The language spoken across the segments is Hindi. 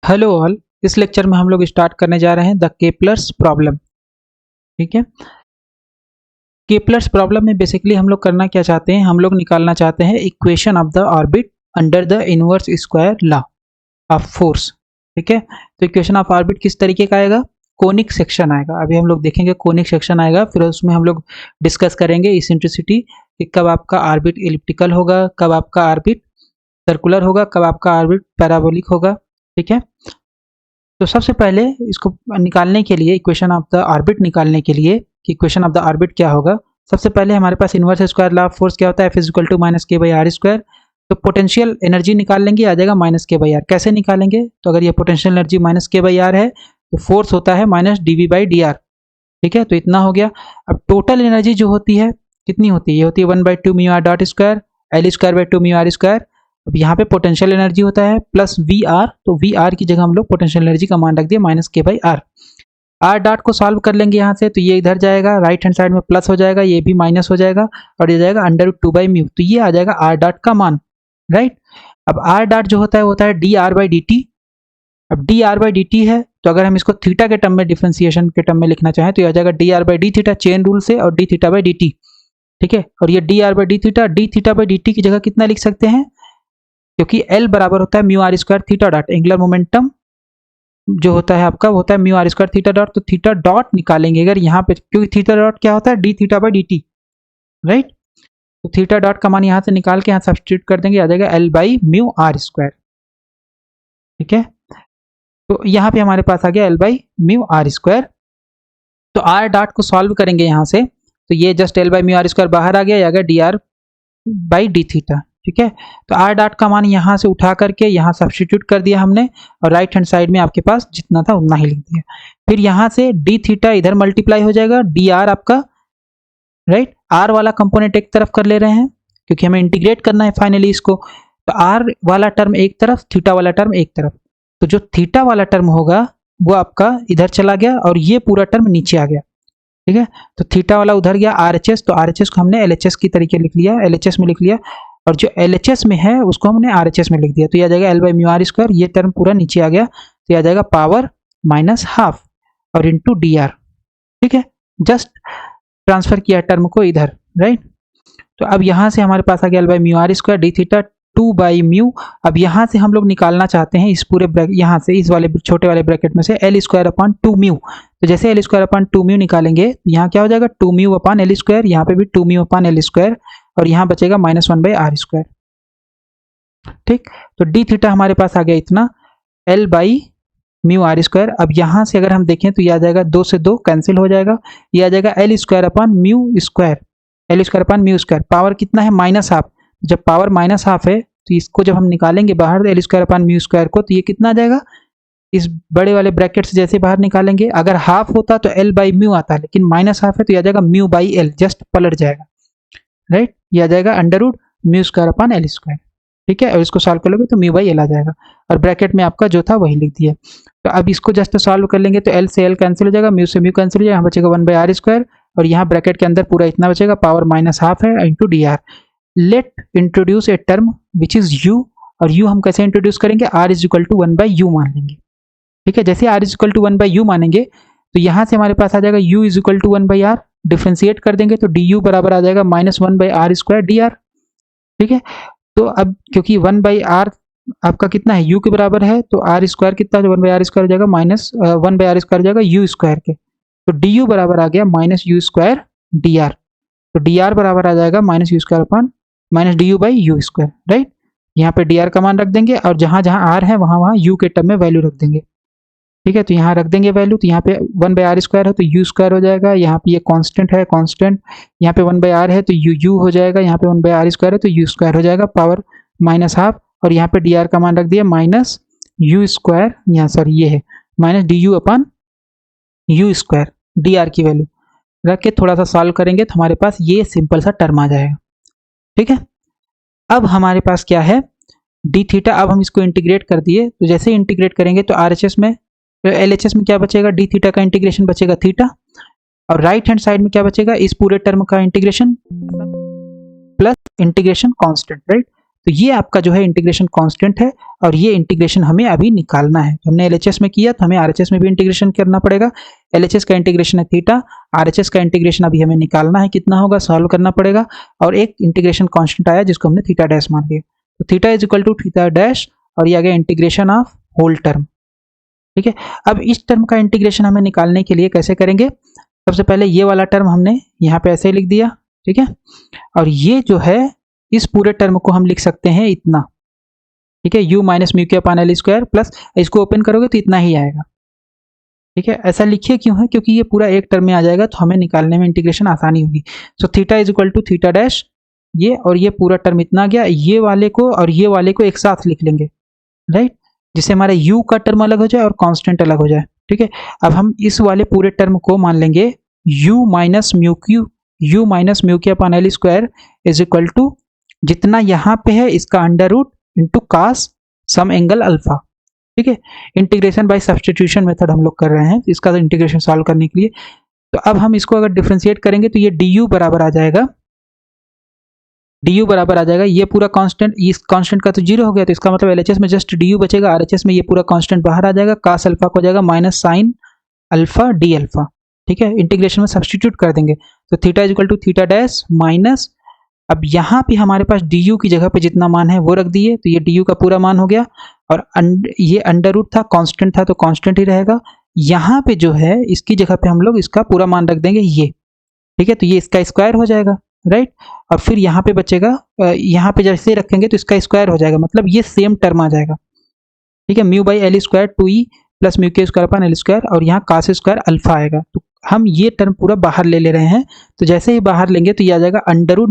Hello all. इस लेक्चर में हम लोग स्टार्ट करने जा रहे हैं द केपलर्स प्रॉब्लम। ठीक है। केपलर्स प्रॉब्लम में बेसिकली हम लोग करना क्या चाहते हैं, हम लोग निकालना चाहते हैं equation of the orbit under the inverse square law of force. ठीक है। तो इक्वेशन ऑफ ऑर्बिट किस तरीके का आएगा, कोनिक सेक्शन आएगा। अभी हम लोग देखेंगे कोनिक सेक्शन आएगा, फिर उसमें हम लोग डिस्कस करेंगे इसेंट्रिसिटी कि कब आपका ऑर्बिट एलिप्टिकल होगा, कब आपका ऑर्बिट सर्कुलर होगा, कब आपका ऑर्बिट पैराबोलिक होगा। ठीक है। तो सबसे पहले इसको निकालने के लिए, इक्वेशन ऑफ द ऑर्बिट निकालने के लिए कि इक्वेशन ऑफ द ऑर्बिट क्या होगा, सबसे पहले हमारे पास inverse square law of force क्या होता है, F इक्वल टू माइनस के बाई आर स्क्वायर। तो पोटेंशियल एनर्जी निकाल लेंगे, आ जाएगा माइनस के बाई आर। कैसे निकालेंगे, तो अगर ये पोटेंशियल एनर्जी माइनस के बाई आर है तो फोर्स होता है minus D V by D R. ठीक है, तो इतना हो गया। अब टोटल एनर्जी जो होती है कितनी होती है, ये होती है 1/2 mu R dot square L square by 2 mu R square. अब यहाँ पे पोटेंशियल एनर्जी होता है प्लस वी आर, तो वी आर की जगह हम लोग पोटेंशियल एनर्जी का मान रख दिया माइनस के बाई आर। आर डॉट को सॉल्व कर लेंगे यहाँ से, तो ये इधर जाएगा, राइट हैंड साइड में प्लस हो जाएगा, ये भी माइनस हो जाएगा और ये जाएगा अंडर रूट 2 बाई म्यू। तो ये आ जाएगा आर डॉट का मान, राइट। अब आर डॉट जो होता है d are by d t. अब d are by d t है, तो अगर हम इसको थीटा के टर्म में, डिफरेंशिएशन के टर्म में लिखना चाहें तो ये आ जाएगा D R by D theta chain rule से, और D theta by d T. ठीक है। और ये D R by D theta by d T की जगह कितना लिख सकते हैं, क्योंकि L बराबर होता है mu R square theta dot, angular momentum जो होता है आपका वो होता है mu R square theta dot. तो थीटा डॉट निकालेंगे अगर यहाँ पे, क्योंकि थीटा डॉट क्या होता है D theta by d T, right. तो थीटा डॉट का मान यहाँ से निकाल के यहाँ सब्स्टिट्यूट कर देंगे, आ जाएगा L by mu R square. ठीक है। तो यहाँ पे हमारे पास आ गया L by mu R square. तो आर डॉट को सॉल्व करेंगे यहाँ से, तो ये just L by mu R square बाहर आ गया, D are by D theta. ठीक है। तो आर डॉट का मान यहाँ से उठा करके यहाँ सब्स्टिट्यूट कर दिया हमने, और राइट हैंड साइड में आपके पास जितना था उतना ही लिख दिया। फिर यहाँ से डी थीटा इधर मल्टीप्लाई हो जाएगा, डी आर आपका, राइट। आर वाला कंपोनेंट एक तरफ कर ले रहे हैं क्योंकि हमें इंटीग्रेट करना है फाइनली इसको। तो आर वाला टर्म एक तरफ, थीटा वाला टर्म एक तरफ। तो जो थीटा वाला टर्म होगा वो आपका इधर चला गया और ये पूरा टर्म नीचे आ गया। ठीक है। तो थीटा वाला उधर गया आर एच एस, तो आर एच एस को हमने एल एच एस की तरीके लिख लिया, एल एच एस में लिख लिया, और जो एल एच एस में है उसको हमने आर एच एस में लिख दिया। तो यह आ जाएगा L by mu R square, ये टर्म पूरा नीचे आ गया, तो यह आ जाएगा पावर माइनस हाफ और इंटू डी आर। ठीक है। जस्ट ट्रांसफर किया टर्म को इधर, राइट। तो अब यहाँ से हमारे पास आ गया L by mu R square D theta 2 by mu. अब यहाँ से हम लोग निकालना चाहते हैं इस पूरे ब्रैकेट, यहाँ से इस वाले छोटे वाले ब्रैकेट में से L स्क्वायर अपॉन 2 म्यू। तो जैसे L स्क्वायर अपॉन 2 म्यू निकालेंगे तो यहाँ क्या हो जाएगा 2 म्यू अपॉन L स्क्वायर, यहाँ पे भी 2 म्यू अपॉन L स्क्वायर, और यहाँ बचेगा माइनस 1 बाई आर स्क्वायर। ठीक। तो डी थीटा हमारे पास आ गया इतना, L by mu R square. अब यहाँ से अगर हम देखें तो ये आ जाएगा 2 से 2 कैंसिल हो जाएगा, ये आ जाएगा L square upon mu square, L square upon mu square. Power कितना है, माइनस हाफ। जब पावर माइनस हाफ है तो इसको जब हम निकालेंगे बाहर L square upon mu square को, तो ये कितना आ जाएगा, इस बड़े वाले ब्रैकेट से जैसे बाहर निकालेंगे, अगर हाफ होता तो L बाई म्यू आता है, लेकिन माइनस हाफ है तो ये आ जाएगा म्यू बाई एल, जस्ट पलट जाएगा, राइट। ये आ जाएगा under root mu square upon L square. ठीक है। और इसको सॉल्व कर लोगे तो म्यू बाई एल आ जाएगा, और ब्रैकेट में आपका जो था वही लिख दिया। तो अब इसको जस्ट सॉल्व कर लेंगे तो L से L कैंसिल हो जाएगा, म्यू से म्यू कैंसिल हो जाएगा, यहाँ बचेगा 1 बाई आर स्क्वायर, और यहाँ ब्रैकेट के अंदर पूरा इतना बचेगा, पावर माइनस हाफ है into D R. Let introduce a term which is u, और u हम कैसे इंट्रोड्यूस करेंगे, r is equal to 1 by U मान लेंगे। ठीक है। जैसे r is equal to 1 by U मानेंगे तो यहाँ से हमारे पास आ जाएगा u is equal to 1 by R, differentiate कर देंगे तो du बराबर आ जाएगा minus 1 by r square D R. ठीक है। तो अब क्योंकि 1 बाई आर आपका कितना है, u के बराबर है, तो आर स्क्वायर कितना है, 1 बाई आर स्क्वायर हो जाएगा माइनस 1 बाई आर स्क्वायर हो जाएगा यू स्क्वायर के। तो du बराबर आ गया minus you square D R. तो डी आर बराबर आ जाएगा minus you square upon minus D you by you square, right. यहाँ पे डी आर का मान रख देंगे, और जहाँ जहाँ आर है वहाँ वहाँ यू के टर्म में वैल्यू रख देंगे। ठीक है। तो यहाँ रख देंगे वैल्यू, तो यहाँ पे 1 बाई आर स्क्वायर है तो यू स्क्वायर हो जाएगा, यहाँ पे ये कांस्टेंट है कांस्टेंट, यहाँ पे 1 बाई आर है तो यू हो जाएगा, यहाँ पे 1 बाई आर स्क्वायर है तो यू स्क्वायर हो जाएगा, पावर माइनस हाफ, और यहाँ पे डी आर का मान रख दिया माइनस यू स्क्वायर, यहाँ सॉरी ये है minus D you upon you square, D R की वैल्यू रख के थोड़ा सा सॉल्व करेंगे तो हमारे पास ये सिंपल सा टर्म आ जाएगा। ठीक है। अब हमारे पास क्या है, डी थीटा। अब हम इसको इंटीग्रेट कर दिए, तो जैसे इंटीग्रेट करेंगे तो आर एच एस में, एल एच एस में क्या बचेगा, डी थीटा का इंटीग्रेशन बचेगा थीटा, और राइट हैंड साइड में क्या बचेगा, इस पूरे टर्म का integration plus integration constant, right. तो ये आपका जो है इंटीग्रेशन कांस्टेंट है और ये इंटीग्रेशन हमें अभी निकालना है। हमने एलएचएस में किया तो हमें आरएचएस में भी इंटीग्रेशन करना पड़ेगा। एलएचएस का इंटीग्रेशन है थीटा, आरएचएस का इंटीग्रेशन अभी हमें निकालना है, कितना होगा सॉल्व करना पड़ेगा। और एक इंटीग्रेशन कांस्टेंट आया जिसको हमने थीटा डैश मान लिया, तो theta is equal to theta dash और ये आ गया इंटीग्रेशन ऑफ होल टर्म। ठीक है, अब इस टर्म का इंटीग्रेशन हमें निकालने के लिए कैसे करेंगे, सबसे पहले ये वाला टर्म हमने यहाँ पे ऐसे ही लिख दिया। ठीक है, और ये जो है इस पूरे टर्म को हम लिख सकते हैं इतना। ठीक है, u माइनस म्यू के अपान एल स्क्वायर प्लस, इसको ओपन करोगे तो इतना ही आएगा। ठीक है, ऐसा लिखिए क्यों है, क्योंकि ये पूरा एक टर्म में आ जाएगा तो हमें निकालने में इंटीग्रेशन आसानी होगी। So theta is equal to theta dash, ये और ये पूरा टर्म इतना आ गया। ये वाले को और ये वाले को एक साथ लिख लेंगे, राइट, जिससे हमारा u का टर्म अलग हो जाए और कांस्टेंट अलग हो जाए। ठीक है, अब हम इस वाले पूरे टर्म को मान लेंगे u माइनस म्यू के upon l square is equal to जितना यहाँ पे है इसका under root into cos some angle alpha. ठीक है, इंटीग्रेशन बाय सब्स्टिट्यूशन मेथड हम लोग कर रहे हैं इसका इंटीग्रेशन सॉल्व करने के लिए। तो अब हम इसको अगर डिफरेंशिएट करेंगे तो ये du बराबर आ जाएगा, ये पूरा कांस्टेंट, इस कांस्टेंट का तो जीरो हो गया, तो इसका मतलब एलएचएस में जस्ट du बचेगा, आरएचएस में ये पूरा कांस्टेंट बाहर आ जाएगा, कास अल्फा को हो जाएगा minus sine alpha D alpha. ठीक है, इंटीग्रेशन में सब्स्टिट्यूट कर देंगे तो theta is equal to theta dash minus, अब यहाँ पे हमारे पास du की जगह पे जितना मान है वो रख दिए, तो ये du का पूरा मान हो गया और ये अंडर रूट था, कांस्टेंट था तो कांस्टेंट ही रहेगा। यहाँ पे जो है इसकी जगह पे हम लोग इसका पूरा मान रख देंगे ये। ठीक है, तो ये इसका स्क्वायर हो जाएगा, राइट, और फिर यहाँ पे बचेगा, यहाँ पे जैसे रखेंगे तो इसका स्क्वायर हो जाएगा, मतलब ये सेम टर्म आ जाएगा। ठीक है, mu by L square 2e plus mu k square upon l square और यहाँ कास स्क्वायर अल्फा आएगा। तो हम ये टर्म पूरा बाहर ले रहे हैं, तो जैसे ही बाहर लेंगे तो ये आ जाएगा under root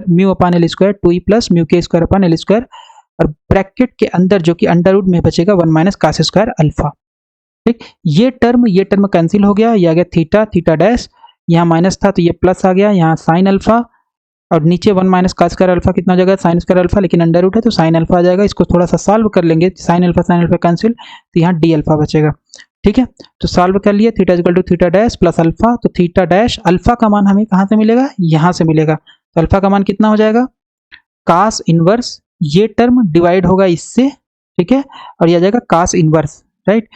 mu upon l square 2e plus mu k square upon l square और ब्रैकेट के अंदर जो कि अंडर रूट में बचेगा 1 माइनस कास स्क्वायर अल्फा। ठीक, ये टर्म कैंसिल हो गया, ये आ गया थीटा डैश, यहाँ माइनस था तो ये प्लस आ गया, यहाँ साइन अल्फा और नीचे 1 माइनस कास स्क्वायर अल्फा कितना हो जाएगा साइन स्क्वायर अल्फा, लेकिन अंडर रूट है तो साइन अल्फा आ जाएगा। इसको थोड़ा सा सॉल्व कर लेंगे, साइन अल्फा कैंसिल, तो यहाँ डी अल्फा बचेगा। ठीक है, तो सॉल्व कर लिए, theta equal to theta dash plus alpha, तो थीटा डैश अल्फा का मान हमें कहाँ से मिलेगा, यहाँ से मिलेगा। तो अल्फा का मान कितना हो जाएगा, कास इनवर्स, ये टर्म डिवाइड होगा इससे, ठीक है, और यह आ जाएगा कास इनवर्स, राइट।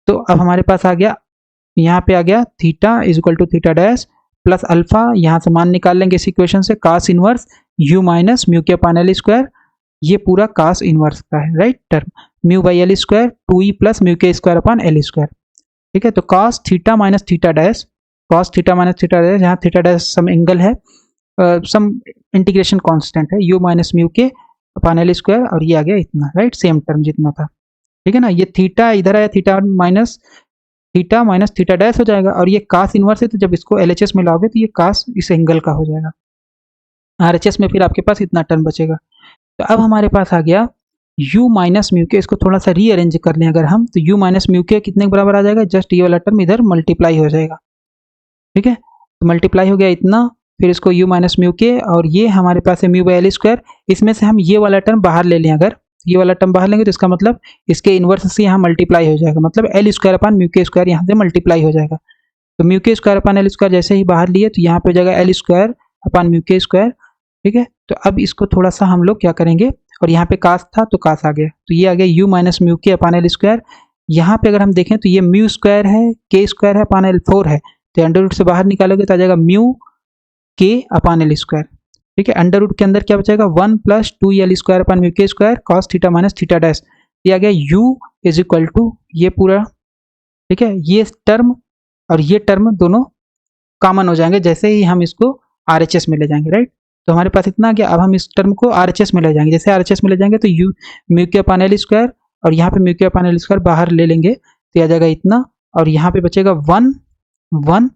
तो अब हमारे पास आ गया, यहाँ पे आ गया theta is equal to theta dash plus alpha, यहाँ से मान निकाल लेंगे इस इक्वेशन से, cos inverse u minus mu के अपान एल स्क्वायर, ये पूरा कास इनवर्स का है, right, term mu by L square 2e plus mu k square upon l square. ठीक है, तो cos theta minus theta dash, यहाँ थीटा डैश सम एंगल है, सम इंटीग्रेशन कांस्टेंट है, u माइनस म्यू के अपान एल स्क्वायर और ये आ गया इतना, राइट, सेम टर्म जितना था। ठीक है ना, ये थीटा इधर आया, थीटा माइनस थीटा डैश हो जाएगा और ये कास इनवर्स है, तो जब इसको एलएचएस में लाओगे तो ये कास इस एंगल का हो जाएगा। आरएचएस में फिर आपके पास इतना टर्म बचेगा। तो अब हमारे पास आ गया u माइनस म्यू के, इसको थोड़ा सा रीअरेंज कर लें अगर हम, तो u माइनस म्यू के कितने के बराबर आ जाएगा, जस्ट ये वाला टर्म इधर मल्टीप्लाई हो जाएगा। ठीक है, तो मल्टीप्लाई हो गया इतना, फिर इसको u माइनस म्यू के और ये हमारे पास है म्यू बाई एल स्क्वायर, इसमें से हम ये वाला टर्म बाहर ले लें, अगर ये वाला टर्म बाहर लेंगे तो इसका मतलब इसके इन्वर्स से यहाँ मल्टीप्लाई हो जाएगा, मतलब L square upon mu k square यहाँ से मल्टीप्लाई हो जाएगा। तो mu k square upon l square जैसे ही बाहर लिए तो यहाँ पे हो जाएगा L square upon mu k square. ठीक है, तो अब इसको थोड़ा सा हम लोग क्या करेंगे, और यहाँ पे कास था तो कास आ गया, तो ये आ गया यू माइनस म्यू के अपान एल स्क्वायर। यहाँ पे अगर हम देखें तो ये म्यू स्क्वायर है, के स्क्वायर है, अपान एल 4 है, तो अंडर रूट से बाहर निकालोगे तो आ जाएगा म्यू के अपान एल स्क्वायर। ठीक है, अंडर रूट के अंदर क्या बचेगा 1 plus 2 square upon mu k square cos theta minus theta dash, ये आ गया u इज इक्वल टू ये पूरा। ठीक है, ये टर्म और ये टर्म दोनों कॉमन हो जाएंगे जैसे ही हम इसको RHS में ले जाएंगे, राइट। तो हमारे पास इतना आ गया, अब हम इस टर्म को RHS में ले जाएंगे, जैसे RHS में ले जाएंगे तो u म्यू के अपान एल स्क्वायर और यहाँ पे म्यू के अपान एल स्क्वायर बाहर ले लेंगे तो आ जाएगा इतना, और यहाँ पे बचेगा 1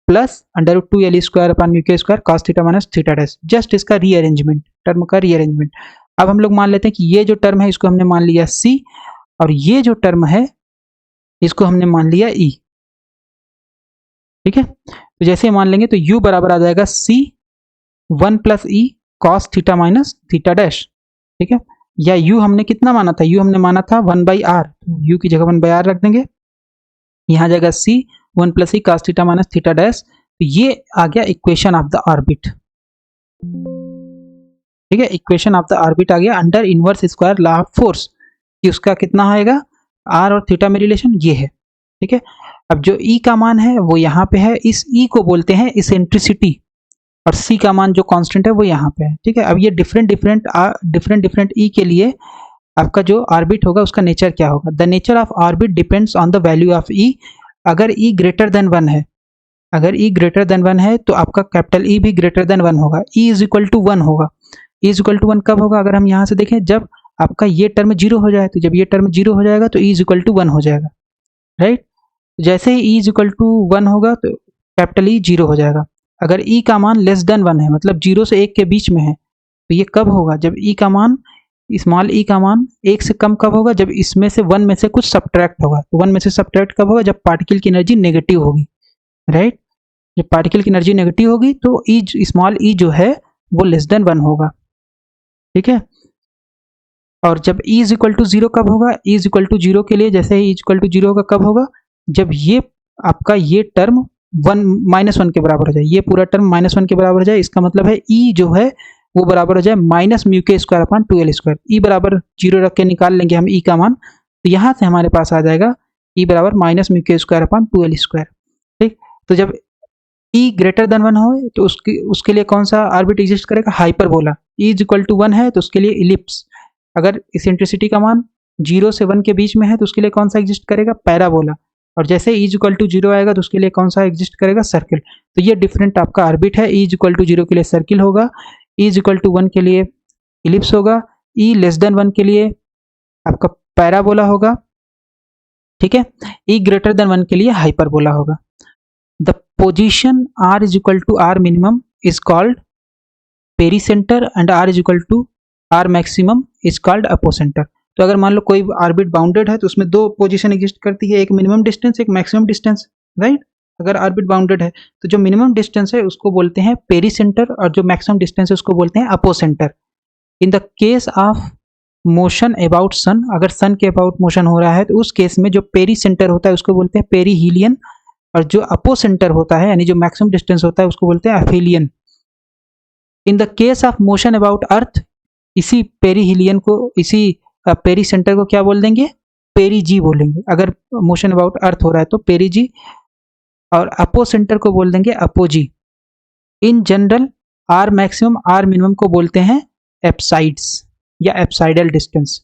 plus under root 2 square upon mu k square cos theta minus theta dash, just इसका रीअरेंजमेंट, टर्म का रीअरेंजमेंट। अब हम लोग मान लेते हैं कि ये जो टर्म है इसको हमने मान लिया c और ये जो टर्म है इसको हमने मान लिया e। ठीक है, तो जैसे मान लेंगे तो u बराबर आ जाएगा c 1 plus e cos theta minus theta dash. ठीक है, या u हमने कितना माना था, u हमने माना था 1/r, u की जगह 1/r रख देंगे, यहाँ जाएगा c 1 प्लस ई cos theta minus theta dash. ये आ गया इक्वेशन ऑफ द ऑर्बिट। ठीक है, इक्वेशन ऑफ द ऑर्बिट आ गया under inverse square law of force कि उसका कितना आएगा, आर और थीटा में रिलेशन ये है। ठीक है, अब जो ई का मान है वो यहाँ पे है, इस ई को बोलते हैं इसेंट्रिसिटी, और सी का मान जो कांस्टेंट है वो यहाँ पे है। ठीक है, अब ये डिफरेंट डिफरेंट ई के लिए आपका जो ऑर्बिट होगा उसका नेचर क्या होगा। The nature of orbit depends on the value of e. अगर ई ग्रेटर देन 1 है, अगर ई ग्रेटर देन 1 है तो आपका कैपिटल ई भी ग्रेटर देन 1 होगा, ई इज इक्वल टू 1 होगा। ई इज इक्वल टू 1 कब होगा, अगर हम यहाँ से देखें जब आपका ये टर्म 0 हो जाए, तो जब ये टर्म 0 हो जाएगा तो ई इज इक्वल टू 1 हो जाएगा, राइट। जैसे ही ई इज इक्वल टू 1 होगा तो कैपिटल ई 0 हो जाएगा। अगर ई का मान लेस देन 1 है, मतलब 0 से 1 के बीच में है, तो ये कब होगा, जब ई का मान, स्मॉल ई का मान 1 से कम कब होगा, जब इसमें से 1 में से कुछ सब्ट्रैक्ट होगा। तो 1 में से सब्ट्रैक्ट कब होगा, जब पार्टिकल की एनर्जी नेगेटिव होगी, राइट। जब पार्टिकल की एनर्जी नेगेटिव होगी तो ई, स्मॉल ई जो है वो लेस देन 1 होगा। ठीक है, और जब ई इज इक्वल टू 0 कब होगा, ई इज इक्वल टू 0 के लिए जैसे ही ई इज इक्वल टू 0 होगा कब होगा, जब ये आपका ये टर्म 1 -1 के बराबर हो जाए, ये पूरा टर्म -1 के बराबर हो जाए। इसका मतलब है ई जो है वो बराबर हो जाए minus mu k square upon 2l square. ई बराबर 0 रख के निकाल लेंगे हम ई का मान, तो यहाँ से हमारे पास आ जाएगा ई बराबर minus mu k square upon 2l square. ठीक, तो जब ई ग्रेटर देन 1 हो तो उसके लिए कौन सा ऑर्बिट एग्जिस्ट करेगा, hyperbola. E is equal to 1 है तो उसके लिए इलिप्स। अगर इसेंट्रिसिटी का मान 0 से 1 के बीच में है तो उसके लिए कौन सा एग्जिस्ट करेगा, पैराबोला। और जैसे ई इज इक्वल टू 0 आएगा तो उसके लिए कौन सा एग्जिस्ट करेगा, सर्किल। तो ये डिफरेंट आपका ऑर्बिट है। ई इज इक्वल टू 0 के लिए सर्किल होगा, ई इज इक्वल टू 1 के लिए इलिप्स होगा, ई लेस देन 1 के लिए आपका पैराबोला होगा। ठीक है, ई ग्रेटर देन 1 के लिए हाइपरबोला होगा। The position r is equal to r minimum is called pericentre and r is equal to r maximum is called apocentre. तो अगर मान लो कोई ऑर्बिट बाउंडेड है तो उसमें दो पोजीशन एग्जिस्ट करती है, एक मिनिमम डिस्टेंस, एक मैक्सिमम डिस्टेंस, राइट। अगर ऑर्बिट बाउंडेड है तो जो मिनिमम डिस्टेंस है उसको बोलते हैं पेरीसेंटर और जो मैक्सिमम डिस्टेंस है उसको बोलते हैं apocentre. In the case of motion about Sun, अगर सन के अबाउट मोशन हो रहा है तो उस केस में जो पेरीसेंटर होता है उसको बोलते हैं पेरीहीलियन, और जो अपोसेंटर होता है यानी जो मैक्सिमम डिस्टेंस होता है उसको बोलते हैं aphelion. In the case of motion about Earth, इसी पेरीहीलियन को, इसी पेरीसेंटर को क्या बोल देंगे, पेरीजी बोलेंगे। अगर मोशन अबाउट अर्थ हो रहा है तो पेरीजी, और अपोसेंटर को बोल देंगे apogee. In general R maximum R minimum को बोलते हैं एप्साइड्स या एप्साइडल डिस्टेंस।